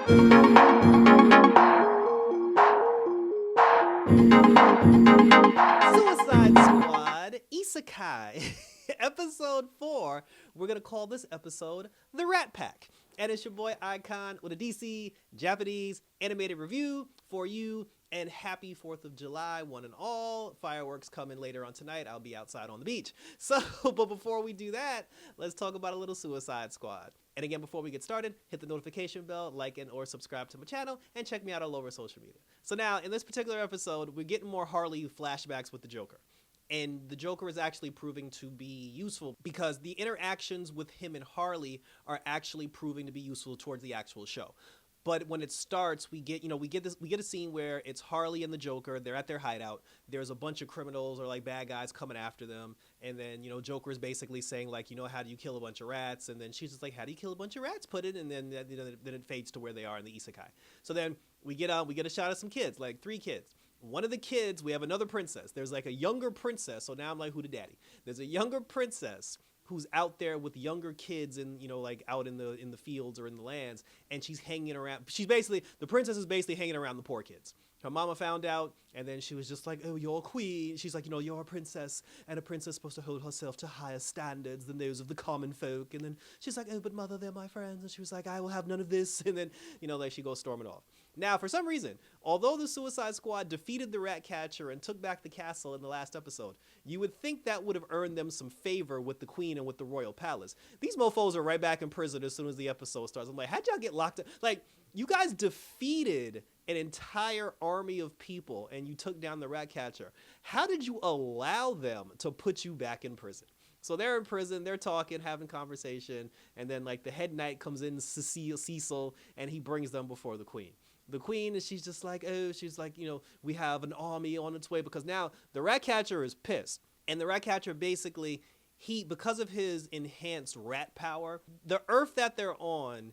Suicide Squad Isekai, episode 4. We're going to call this episode The Rat Pack. And it's your boy Icon with a DC Japanese animated review for you. And happy 4th of July, one and all. Fireworks coming later on tonight. I'll be outside on the beach. So, but before we do that, let's talk about a little Suicide Squad. And again, before we get started, hit the notification bell, like and or subscribe to my channel, and check me out all over social media. So now, in this particular episode, we're getting more Harley flashbacks with the Joker. And the Joker is actually proving to be useful because the interactions with him and Harley are actually proving to be useful towards the actual show. But when it starts, we get a scene where it's Harley and the Joker. They're at their hideout. There's a bunch of criminals or like bad guys coming after them. And then, Joker is basically saying like, how do you kill a bunch of rats? And then she's just like, how do you kill a bunch of rats? Put it. And then, then it fades to where they are in the Isekai. So then we get a shot of some kids, like 3 kids. One of the kids, we have another princess. There's like a younger princess. So now I'm like, who the daddy? There's a younger princess who's out there with younger kids and, like out in the fields or in the lands. And she's hanging around. The princess is basically hanging around the poor kids. Her mama found out, and then she was just like, oh, you're a queen. She's like, you're a princess, and a princess is supposed to hold herself to higher standards than those of the common folk. And then she's like, oh, but mother, they're my friends. And she was like, I will have none of this. And then, like she goes storming off. Now, for some reason, although the Suicide Squad defeated the Ratcatcher and took back the castle in the last episode, you would think that would have earned them some favor with the queen and with the royal palace. These mofos are right back in prison as soon as the episode starts. I'm like, how'd y'all get locked up? Like, you guys defeated an entire army of people and you took down the Ratcatcher. How did you allow them to put you back in prison? So they're in prison, they're talking, having conversation, and then like the head knight comes in, Cecil, and he brings them before the queen. The queen, and she's just like, oh, she's like, we have an army on its way, because now the Ratcatcher is pissed. And the Ratcatcher basically, because of his enhanced rat power, the earth that they're on,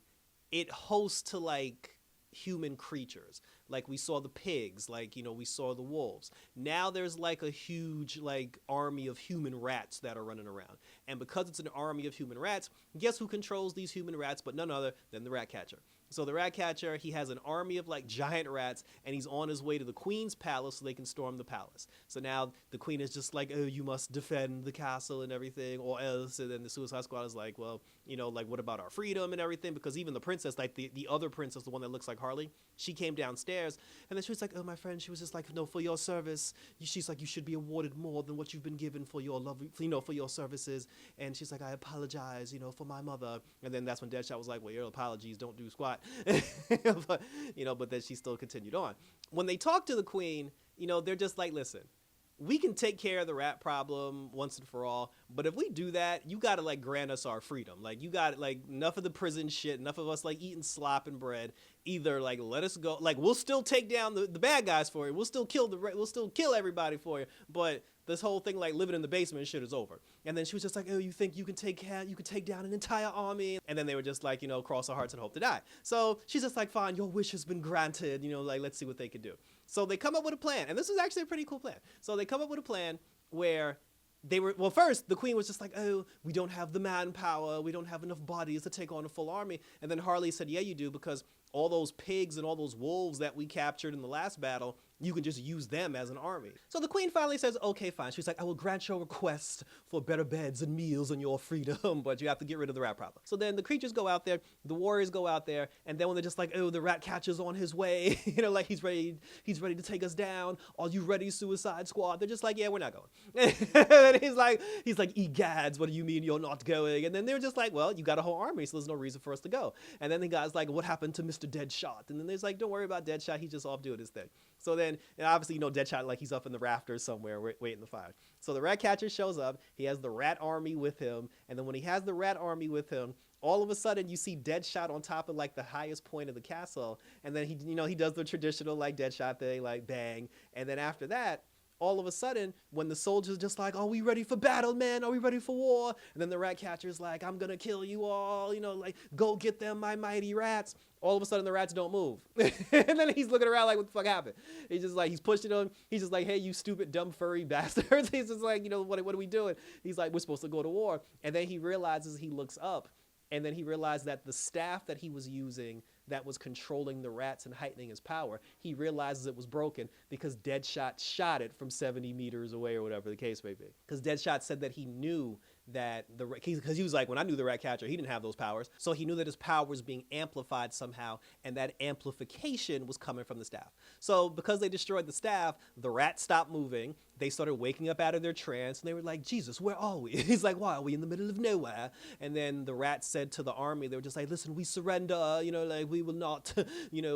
it hosts to like human creatures. Like we saw the pigs, like, we saw the wolves. Now there's like a huge like army of human rats that are running around. And because it's an army of human rats, guess who controls these human rats but none other than the Ratcatcher. So the Ratcatcher, he has an army of like giant rats, and he's on his way to the queen's palace so they can storm the palace. So now the queen is just like, oh, you must defend the castle and everything, or else. And then the Suicide Squad is like, well, like what about our freedom and everything? Because even the princess, like the other princess, the one that looks like Harley, she came downstairs, and then she was like, oh, my friend, she was just like, no, for your service, she's like, you should be awarded more than what you've been given for your love, for your services. And she's like, I apologize, for my mother. And then that's when Deadshot was like, well, your apologies don't do squat. but then she still continued on. When they talk to the queen, they're just like, listen, we can take care of the rat problem once and for all, but if we do that, you gotta like grant us our freedom. Like you got like enough of the prison shit, enough of us like eating slop and bread. Either like let us go, like we'll still take down the bad guys for you, we'll still kill everybody for you, but this whole thing like living in the basement and shit is over. And then she was just like, oh, you think you can take down an entire army? And then they were just like, cross our hearts and hope to die. So she's just like, fine, your wish has been granted, like let's see what they can do. So they come up with a plan, and this is actually a pretty cool plan. So they come up with a plan where first the queen was just like, oh, we don't have the manpower, we don't have enough bodies to take on a full army. And then Harley said, yeah, you do, because all those pigs and all those wolves that we captured in the last battle, you can just use them as an army. So the queen finally says, okay, fine. She's like, I will grant your request for better beds and meals and your freedom, but you have to get rid of the rat problem. So then the creatures go out there, the warriors go out there, and then when they're just like, oh, the Ratcatcher's on his way, like he's ready to take us down. Are you ready, Suicide Squad? They're just like, yeah, we're not going. And he's like, egads, what do you mean you're not going? And then they're just like, well, you got a whole army, so there's no reason for us to go. And then the guy's like, what happened to Mr. Deadshot? And then there's like, don't worry about Deadshot, he's just off doing his thing. So then, and obviously, Deadshot, like he's up in the rafters somewhere waiting to fire. So the Ratcatcher shows up, he has the rat army with him, and then when he has the rat army with him, all of a sudden you see Deadshot on top of like the highest point of the castle, and then he does the traditional like Deadshot thing, like bang, and then after that, all of a sudden, when the soldiers just like, are we ready for battle, man? Are we ready for war? And then the Ratcatcher's like, I'm gonna kill you all, like, go get them, my mighty rats. All of a sudden, the rats don't move. And then he's looking around like, what the fuck happened? He's just like, he's pushing them. He's just like, hey, you stupid, dumb, furry bastards. He's just like, what are we doing? He's like, we're supposed to go to war. And then he realizes, he looks up, and then he realized that the staff that he was using that was controlling the rats and heightening his power. He realizes it was broken because Deadshot shot it from 70 meters away or whatever the case may be. Because Deadshot said that he knew that because he was like, when I knew the rat catcher, he didn't have those powers. So he knew that his power was being amplified somehow, and that amplification was coming from the staff. So because they destroyed the staff, the rats stopped moving. They started waking up out of their trance, and they were like, Jesus, where are we? He's like, why are we in the middle of nowhere? And then the rats said to the army, they were just like, listen, we surrender, like we will not,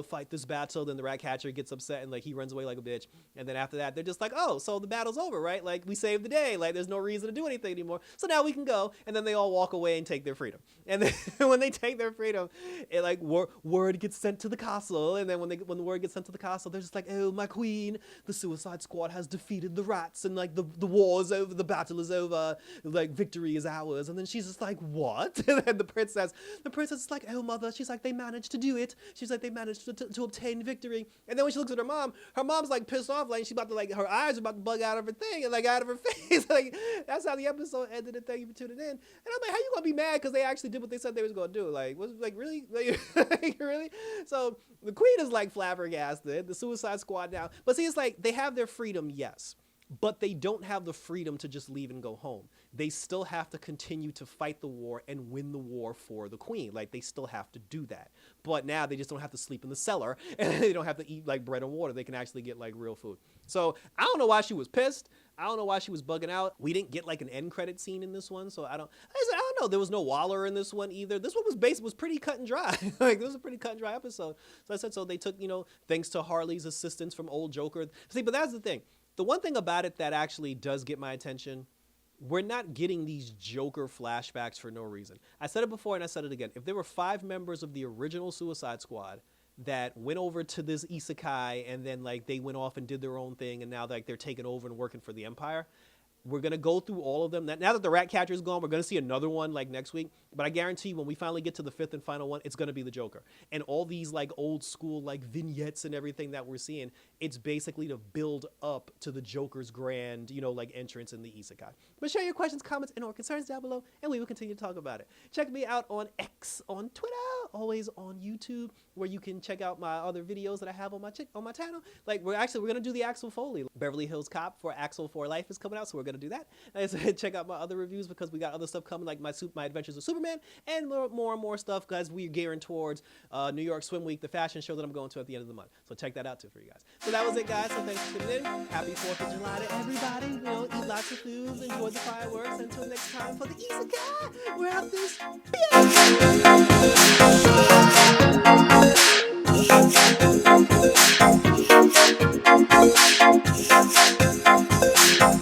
fight this battle. Then the rat catcher gets upset and like he runs away like a bitch. And then after that, they're just like, oh, so the battle's over, right? Like we saved the day. Like there's no reason to do anything anymore. So now we can go. And then they all walk away and take their freedom. And then when they take their freedom, it like word gets sent to the castle. And then when the word gets sent to the castle, they're just like, oh, my queen, the Suicide Squad has defeated the rats, and like the war is over, the battle is over, like victory is ours. And then she's just like, what? And then the princess is like, oh mother, she's like, they managed to do it. She's like, they managed to obtain victory. And then when she looks at her mom's like pissed off, like she's about to like, her eyes are about to bug out of her thing and like out of her face. Like that's how the episode ended. And thank you for tuning in. And I'm like, how you gonna be mad because they actually did what they said they was gonna do? Like, was like really, like really? So the queen is like flabbergasted. The Suicide Squad now, but see, it's like they have their freedom, yes. But they don't have the freedom to just leave and go home. They still have to continue to fight the war and win the war for the queen. Like they still have to do that. But now they just don't have to sleep in the cellar and they don't have to eat like bread and water. They can actually get like real food. So I don't know why she was pissed. I don't know why she was bugging out. We didn't get like an end credit scene in this one. So I don't know. There was no Waller in this one either. This one was pretty cut and dry. Like this was a pretty cut and dry episode. So I said, so they took, thanks to Harley's assistance from old Joker. See, but that's the thing. The one thing about it that actually does get my attention, we're not getting these Joker flashbacks for no reason. I said it before and I said it again. If there were 5 members of the original Suicide Squad that went over to this Isekai and then like they went off and did their own thing and now like they're taking over and working for the Empire, we're going to go through all of them. Now that the rat catcher is gone, we're going to see another one like next week. But I guarantee when we finally get to the 5th and final one, it's going to be the Joker. And all these like old school like vignettes and everything that we're seeing, it's basically to build up to the Joker's grand, like entrance in the Isekai. But share your questions, comments, and or concerns down below, and we will continue to talk about it. Check me out on X, on Twitter, always on YouTube, where you can check out my other videos that I have on my channel. Like we're going to do the Axel Foley Beverly Hills Cop for Axel for Life is coming out, so we're going to do that. And I said, check out my other reviews because we got other stuff coming, like my Adventures of Superman, and more and more stuff because we're gearing towards New York Swim Week, the fashion show that I'm going to at the end of the month. So check that out too for you guys. So that was it, guys. So thanks for tuning in. Happy 4th of July to everybody. Eat lots of foods, enjoy the fireworks. Until next time for the Isekai, we're out this.